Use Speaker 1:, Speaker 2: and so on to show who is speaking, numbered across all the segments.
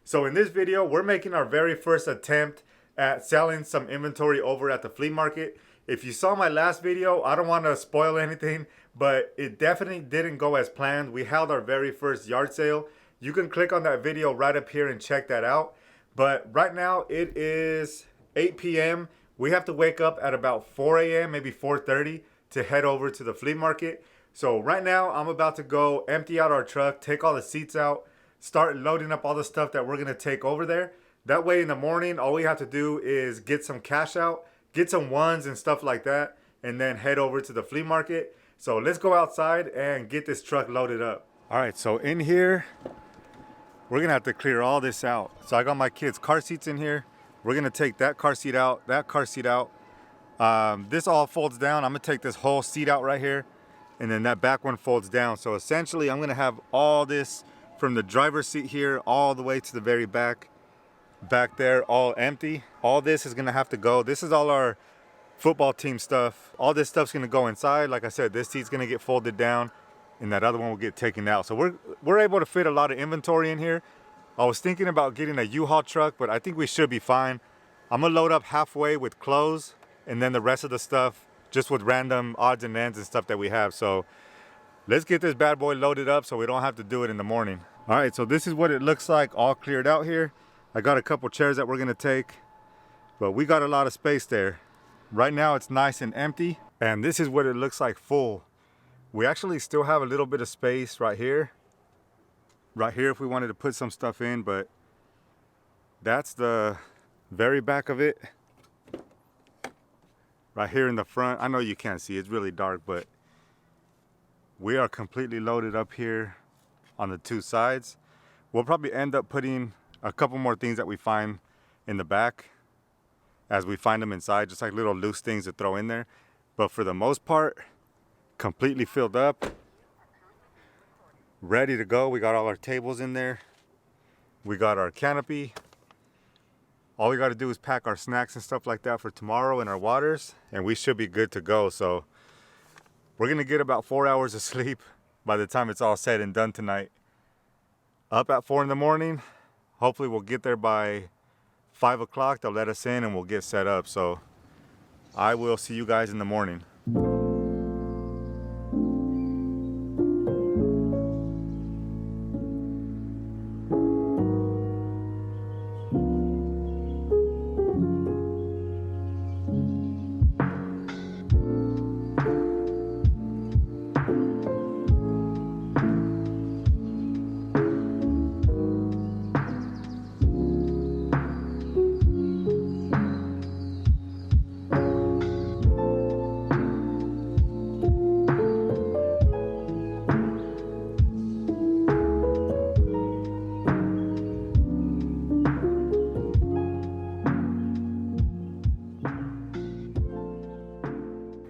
Speaker 1: So in this video, we're making our very first attempt at selling some inventory over at the flea market. If you saw my last video, I don't want to spoil anything, but it definitely didn't go as planned. We held our very first yard sale. You can click on that video right up here and check that out. But right now it is 8 p.m. We have to wake up at about 4 a.m., maybe 4:30 to head over to the flea market. So right now I'm about to go empty out our truck, take all the seats out, start loading up all the stuff that we're going to take over there. That way in the morning, all we have to do is get some cash out, get some ones and stuff like that, and then head over to the flea market. So let's go outside and get this truck loaded up. All right, so in here, we're going to have to clear all this out. So I got my kids' car seats in here. We're going to take that car seat out, that car seat out. This all folds down. I'm going to take this whole seat out right here, and then that back one folds down. So essentially, I'm going to have all this from the driver's seat here all the way to the very back there, all empty. All this is gonna have to go. This is all our football team stuff. All this stuff's gonna go inside. Like I said, this seat's gonna get folded down and that other one will get taken out. So we're able to fit a lot of inventory in here. I was thinking about getting a U-Haul truck, but I think we should be fine. I'm gonna load up halfway with clothes and then the rest of the stuff just with random odds and ends and stuff that we have. So let's get this bad boy loaded up so we don't have to do it in the morning. All right, so this is what it looks like all cleared out here. I got a couple chairs that we're gonna take, but we got a lot of space there. Right now it's nice and empty, and this is what it looks like full. We actually still have a little bit of space right here if we wanted to put some stuff in, but that's the very back of it. Right here in the front, I know you can't see, it's really dark, but we are completely loaded up here on the two sides. We'll probably end up putting a couple more things that we find in the back as we find them inside, just like little loose things to throw in there. But for the most part, completely filled up, ready to go. We got all our tables in there. We got our canopy. All we got to do is pack our snacks and stuff like that for tomorrow and our waters, and we should be good to go. So we're gonna get about 4 hours of sleep by the time it's all said and done tonight. Up at 4 in the morning. Hopefully we'll get there by 5 o'clock. They'll let us in and we'll get set up. So I will see you guys in the morning.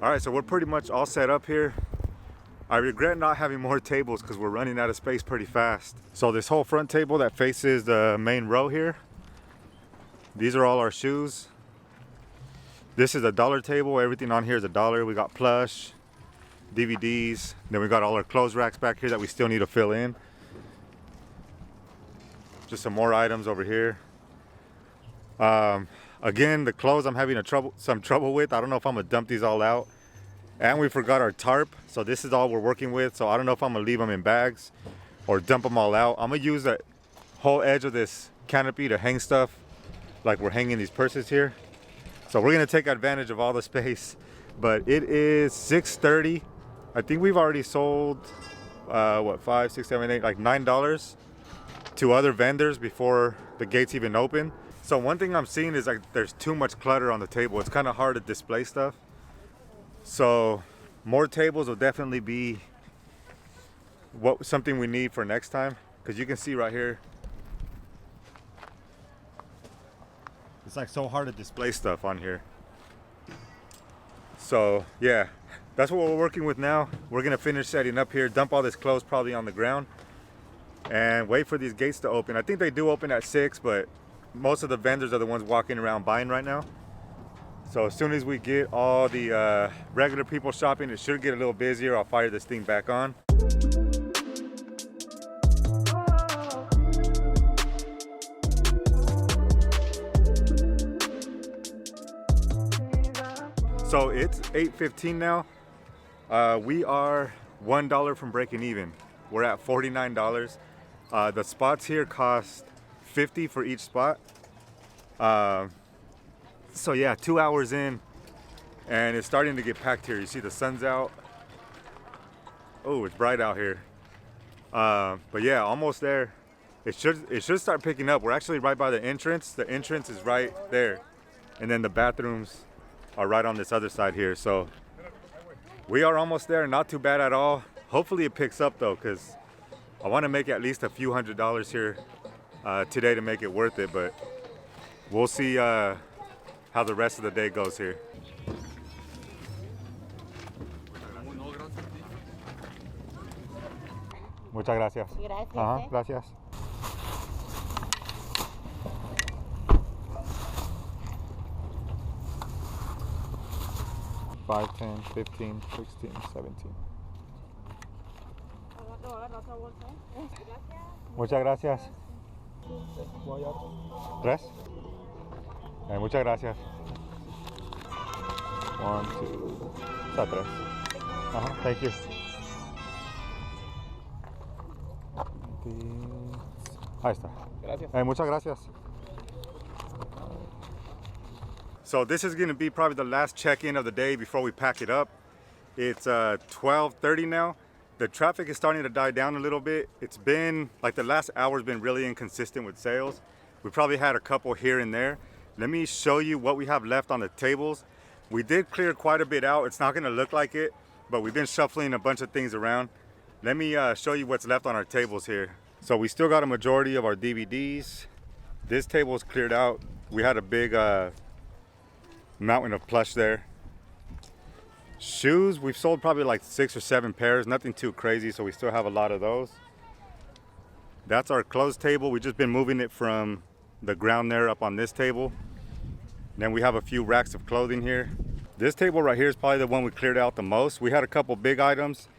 Speaker 1: All right, so we're pretty much all set up here. I regret not having more tables because we're running out of space pretty fast. So this whole front table that faces the main row here, these are all our shoes. This is a dollar table. Everything on here is $1. We got plush, DVDs. Then we got all our clothes racks back here that we still need to fill in. Just some more items over here. Again, the clothes I'm having some trouble with. I don't know if I'm gonna dump these all out. And we forgot our tarp, so this is all we're working with. So I don't know if I'm gonna leave them in bags or dump them all out. I'm gonna use the whole edge of this canopy to hang stuff like we're hanging these purses here. So we're gonna take advantage of all the space. But it is 6:30. I think we've already sold what, 5, 6, 7, 8, like $9 to other vendors before the gates even open. So one thing I'm seeing is like there's too much clutter on the table. It's kind of hard to display stuff. So more tables will definitely be something we need for next time. Because you can see right here, it's like so hard to display stuff on here. So yeah, that's what we're working with now. We're gonna finish setting up here, dump all this clothes probably on the ground, and wait for these gates to open. I think they do open at 6, but most of the vendors are the ones walking around buying right now. So as soon as we get all the regular people shopping, it should get a little busier. I'll fire this thing back on. So it's 8:15 now. We are $1 from breaking even. We're at $49. The spots here cost $50 for each spot. So yeah, 2 hours in, and it's starting to get packed here. You see the sun's out. Oh, it's bright out here. But yeah, almost there. It should start picking up. We're actually right by the entrance. The entrance is right there, and then the bathrooms are right on this other side here. So we are almost there. Not too bad at all. Hopefully it picks up though, because I want to make at least a few $100s here today to make it worth it. But we'll see how the rest of the day goes here. Muchas gracias.
Speaker 2: Gracias.
Speaker 1: Ajá, gracias. $5, $10, $15, $16, $17. Muchas gracias. ¿Tres? Muchas gracias. 1, 2, está tres. Ajá, thank you. Ahí está. Gracias. Muchas gracias. So this is going to be probably the last check-in of the day before we pack it up. It's 12:30 now. The traffic is starting to die down a little bit. It's been like the last hour's been really inconsistent with sales. We probably had a couple here and there. Let me show you what we have left on the tables. We did clear quite a bit out. It's not going to look like it, but we've been shuffling a bunch of things around. Let me show you what's left on our tables here. So we still got a majority of our DVDs. This table is cleared out. We had a big mountain of plush there. Shoes, we've sold probably like 6 or 7 pairs, nothing too crazy, so we still have a lot of those. That's our clothes table. We've just been moving it from the ground there up on this table. Then we have a few racks of clothing here. This table right here is probably the one we cleared out the most. We had a couple big items.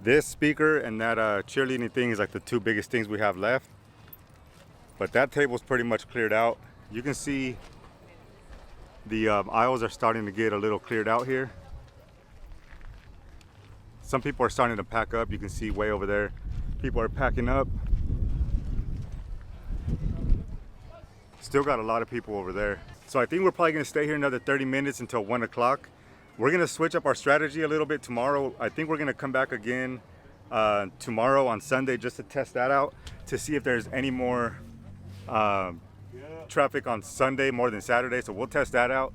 Speaker 1: This speaker and that cheerleading thing is like the 2 biggest things we have left. But that table's pretty much cleared out. You can see the aisles are starting to get a little cleared out here. Some people are starting to pack up. You can see way over there, people are packing up. Still got a lot of people over there. So I think we're probably gonna stay here another 30 minutes until 1 o'clock. We're gonna switch up our strategy a little bit tomorrow. I think we're gonna come back again tomorrow on Sunday just to test that out, to see if there's any more traffic on Sunday more than Saturday. So we'll test that out.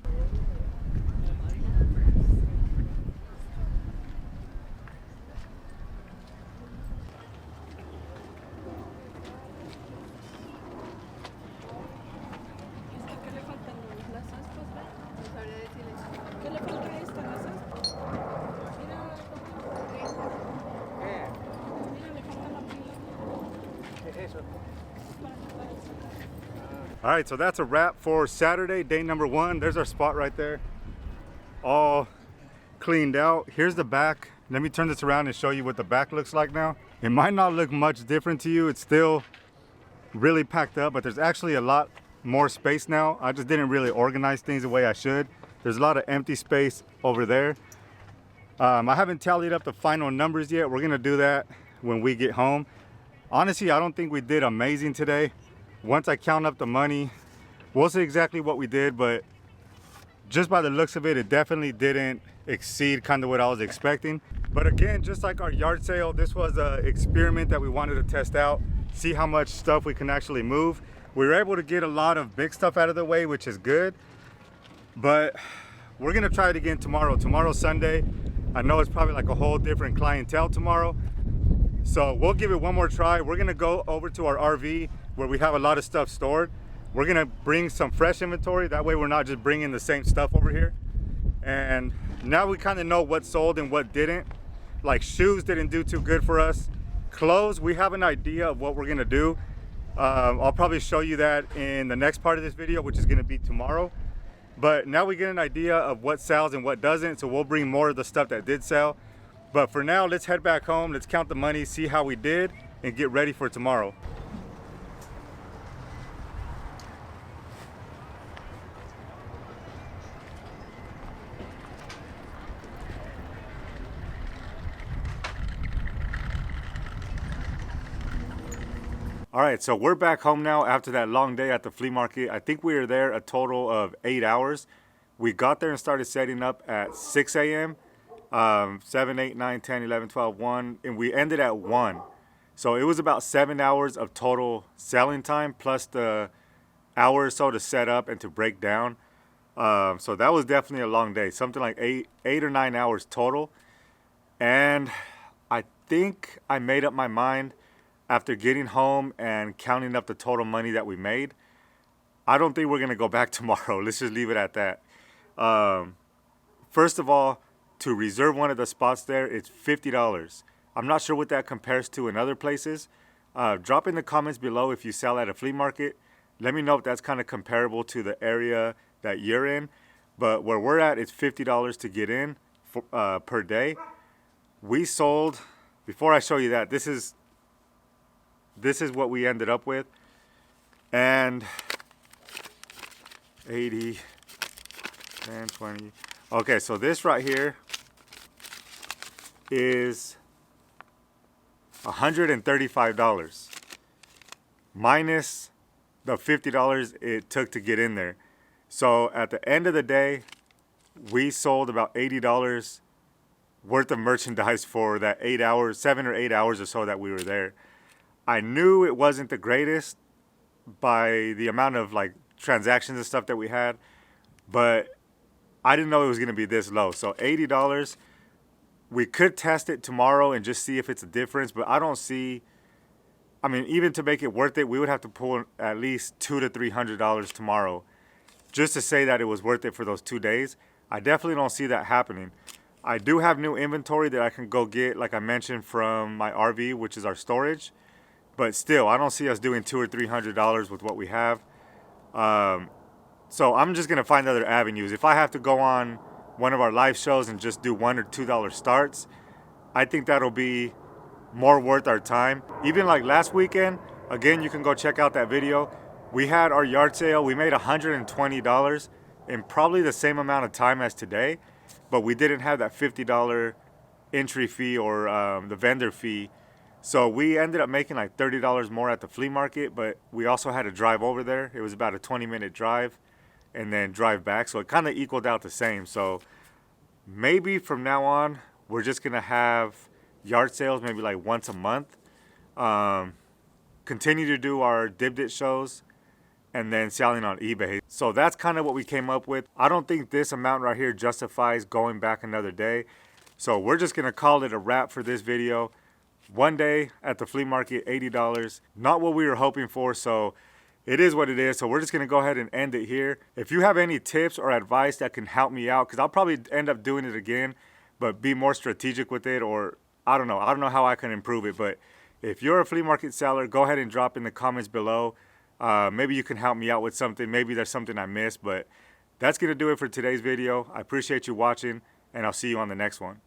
Speaker 1: All right, so that's a wrap for Saturday, day number 1. There's our spot right there, all cleaned out. Here's the back. Let me turn this around and show you what the back looks like now. It might not look much different to you. It's still really packed up, but there's actually a lot more space now. I just didn't really organize things the way I should. There's a lot of empty space over there. I haven't tallied up the final numbers yet. We're gonna do that when we get home. Honestly, I don't think we did amazing today. Once I count up the money, we'll see exactly what we did, but just by the looks of it, it definitely didn't exceed kind of what I was expecting. But again, just like our yard sale, this was an experiment that we wanted to test out, see how much stuff we can actually move. We were able to get a lot of big stuff out of the way, which is good, but we're gonna try it again tomorrow. Tomorrow's Sunday. I know it's probably like a whole different clientele tomorrow, so we'll give it one more try. We're gonna go over to our RV where we have a lot of stuff stored. We're gonna bring some fresh inventory. That way we're not just bringing the same stuff over here. And now we kind of know what sold and what didn't. Like shoes didn't do too good for us. Clothes, we have an idea of what we're gonna do. I'll probably show you that in the next part of this video, which is gonna be tomorrow. But now we get an idea of what sells and what doesn't, so we'll bring more of the stuff that did sell. But for now, let's head back home, let's count the money, see how we did, and get ready for tomorrow. All right, so we're back home now after that long day at the flea market. I think we were there a total of 8 hours. We got there and started setting up at 6 a.m., 7, 8, 9, 10, 11, 12, 1, and we ended at 1. So it was about 7 hours of total selling time plus the hour or so to set up and to break down. So that was definitely a long day, something like 8 or 9 hours total. And I think I made up my mind after getting home and counting up the total money that we made. I don't think we're going to go back tomorrow. Let's just leave it at that. First of all, to reserve one of the spots there, it's $50. I'm not sure what that compares to in other places. Drop in the comments below if you sell at a flea market. Let me know if that's kind of comparable to the area that you're in. But where we're at, it's $50 to get in for, per day. We sold, before I show you that, this is what we ended up with. And 80, 10, 20. Okay, so this right here is $135 minus the $50 it took to get in there. So at the end of the day, we sold about $80 worth of merchandise for that 8 hours, 7 or 8 hours or so that we were there. I knew it wasn't the greatest by the amount of like transactions and stuff that we had, but I didn't know it was going to be this low. So $80, we could test it tomorrow and just see if it's a difference, but I don't see, I mean, even to make it worth it, we would have to pull at least $200 to $300 tomorrow just to say that it was worth it for those 2 days. I definitely don't see that happening. I do have new inventory that I can go get, like I mentioned, from my RV, which is our storage. But still, I don't see us doing $200 or $300 with what we have. So I'm just gonna find other avenues. If I have to go on one of our live shows and just do $1 or $2 starts, I think that'll be more worth our time. Even like last weekend, again, you can go check out that video. We had our yard sale. We made $120 in probably the same amount of time as today, but we didn't have that $50 entry fee or the vendor fee. So we ended up making like $30 more at the flea market, but we also had to drive over there. It was about a 20-minute drive and then drive back. So it kind of equaled out the same. So maybe from now on, we're just going to have yard sales maybe like once a month. Continue to do our dip shows and then selling on eBay. So that's kind of what we came up with. I don't think this amount right here justifies going back another day. So we're just going to call it a wrap for this video. One day at the flea market, $80. Not what we were hoping for, so it is what it is. So we're just gonna go ahead and end it here. If you have any tips or advice that can help me out, because I'll probably end up doing it again, but be more strategic with it, or I don't know how I can improve it. But if you're a flea market seller, go ahead and drop in the comments below. Maybe you can help me out with something. Maybe there's something I missed, but that's gonna do it for today's video. I appreciate you watching, and I'll see you on the next one.